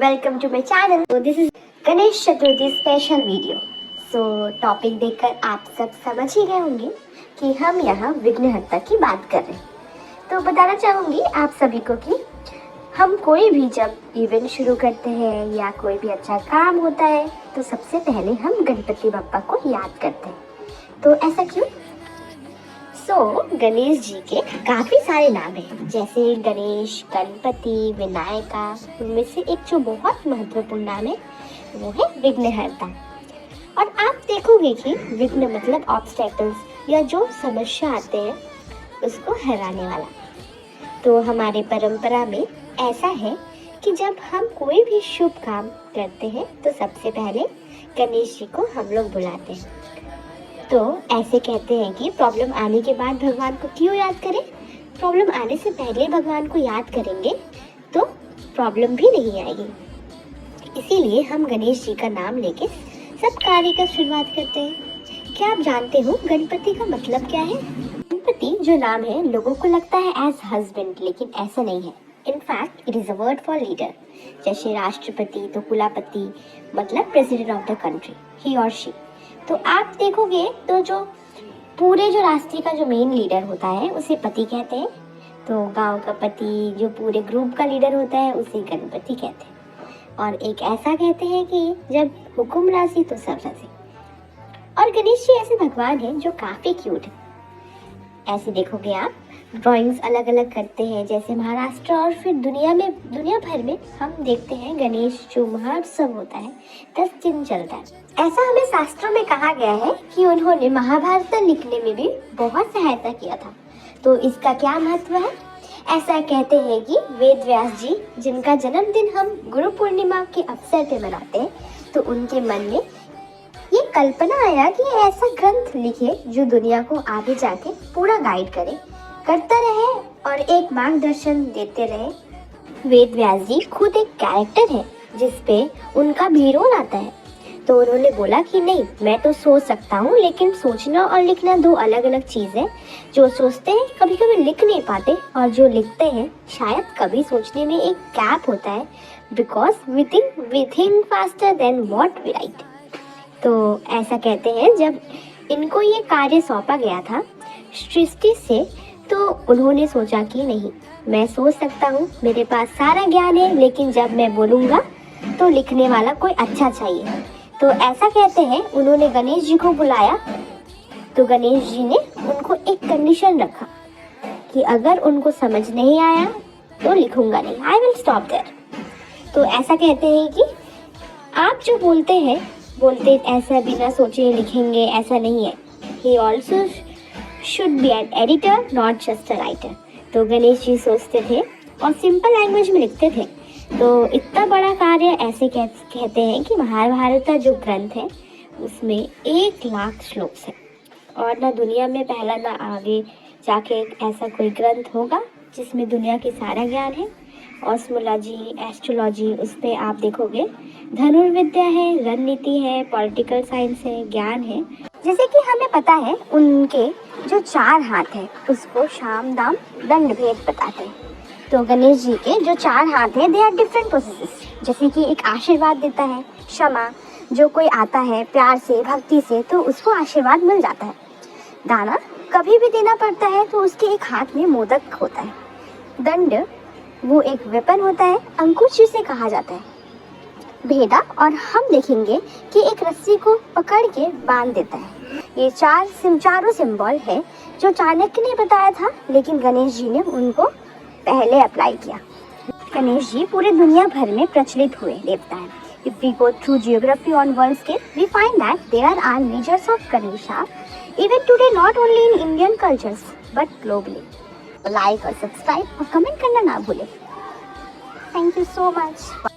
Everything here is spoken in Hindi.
Welcome to my channel. तो this is Ganesh Chaturthi special video. So topic देखकर आप सब समझ ही गए होंगे कि हम यहाँ विघ्नहर्ता की बात कर रहे हैं। तो बताना चाहूँगी आप सभी को कि हम कोई भी जब इवेंट शुरू करते हैं या कोई भी अच्छा काम होता है तो सबसे पहले हम गणपति बप्पा को याद करते हैं। तो ऐसा क्यों? गणेश जी के काफी सारे नाम हैं, जैसे गणेश, गणपति, विनायका। उनमें से एक जो बहुत महत्वपूर्ण नाम है वो है विघ्नहर्ता। और आप देखोगे कि विघ्न मतलब ऑब्स्टेकल्स या जो समस्या आते हैं उसको हराने वाला। तो हमारे परंपरा में ऐसा है कि जब हम कोई भी शुभ काम करते हैं तो सबसे पहले गणेश जी को हम लोग बुलाते हैं। तो ऐसे कहते हैं कि प्रॉब्लम आने के बाद भगवान को क्यों याद करें? प्रॉब्लम आने से पहले भगवान को याद करेंगे तो प्रॉब्लम भी नहीं आएगी। इसीलिए हम गणेश जी का नाम लेके सब कार्य का शुरुआत करते हैं। क्या आप जानते हो गणपति का मतलब क्या है? गणपति जो नाम है लोगों को लगता है एज हस्बैंड, लेकिन ऐसा नहीं है। In fact it is a word for leader. जैसे राष्ट्रपति तो कुलापति मतलब प्रेसिडेंट ऑफ द कंट्री, ही और शी। तो आप देखोगे तो जो पूरे जो राष्ट्र का जो मेन लीडर होता है उसे पति कहते हैं। तो गांव का पति, जो पूरे ग्रुप का लीडर होता है उसे गणपति कहते हैं। और एक ऐसा कहते हैं कि जब हुकुम राशि तो सब राशि। और गणेश जी ऐसे भगवान हैं जो काफी क्यूट है। ऐसे देखोगे आप ड्राइंग्स अलग अलग करते हैं, जैसे महाराष्ट्र और फिर दुनिया भर में हम देखते हैं गणेश जो महोत्सव होता है 10 दिन चलता है। ऐसा हमें शास्त्रों में कहा गया है कि उन्होंने महाभारत लिखने में भी बहुत सहायता किया था। तो इसका क्या महत्व है? ऐसा कहते हैं कि वेद व्यास जी, जिनका जन्मदिन हम गुरु पूर्णिमा के अवसर पे मनाते हैं, तो उनके मन में ये कल्पना आया कि ऐसा ग्रंथ लिखे जो दुनिया को आगे जाके पूरा गाइड करता रहे और एक मार्गदर्शन देते रहे। वेद व्यास जी खुद एक कैरेक्टर है जिसपे उनका भी रोल आता है। तो उन्होंने बोला कि नहीं, मैं तो सोच सकता हूँ, लेकिन सोचना और लिखना दो अलग अलग चीज़ है। जो सोचते हैं कभी कभी लिख नहीं पाते, और जो लिखते हैं शायद कभी सोचने में एक गैप होता है, because we think faster than what we write. तो ऐसा कहते हैं जब इनको ये कार्य सौंपा गया था सृष्टि से, तो उन्होंने सोचा कि नहीं, मैं सोच सकता हूँ, मेरे पास सारा ज्ञान है, लेकिन जब मैं बोलूँगा तो लिखने वाला कोई अच्छा चाहिए। तो ऐसा कहते हैं उन्होंने गणेश जी को बुलाया। तो गणेश जी ने उनको एक कंडीशन रखा कि अगर उनको समझ नहीं आया तो लिखूंगा नहीं, आई विल स्टॉप देयर। तो ऐसा कहते हैं कि आप जो बोलते ऐसा बिना सोचे लिखेंगे, ऐसा नहीं है। He also should be an editor, not just a writer. तो गणेश जी सोचते थे और सिंपल लैंग्वेज में लिखते थे। तो इतना बड़ा कार्य ऐसे कहते हैं कि महाभारत का जो ग्रंथ है उसमें 1,00,000 श्लोक है, और ना दुनिया में पहला ना आगे जाके ऐसा कोई ग्रंथ होगा जिसमें दुनिया की सारा ज्ञान है। ऑस्मोलॉजी, एस्ट्रोलॉजी, उस पर आप देखोगे धनुर्विद्या है, रणनीति है, पॉलिटिकल साइंस है, ज्ञान है। जैसे कि हमें पता है उनके जो 4 हाथ है उसको साम दाम दंड भेद बताते हैं। तो गणेश जी के जो 4 हाथ है दे आर डिफरेंट प्रोसेसेस। जैसे कि एक आशीर्वाद देता है, क्षमा, जो कोई आता है प्यार से भक्ति से तो उसको आशीर्वाद मिल जाता है। दाना कभी भी देना पड़ता है तो उसके एक हाथ में मोदक होता है। दंड वो एक वेपन होता है, अंकुश जिसे कहा जाता है। भेदा, और हम देखेंगे कि एक रस्सी को पकड़ के बांध देता है। ये चारों सिंबल है जो चाणक्य ने बताया था, लेकिन गणेश जी ने उनको पहले अप्लाई किया। गणेश जी पूरे दुनिया भर में प्रचलित हुए देवता है। If we go through geography on world scale, we find that there are measures of Ganesha even today, not only in Indian cultures but globally. Like और सब्सक्राइब और कमेंट करना ना भूलें। Thank you so much.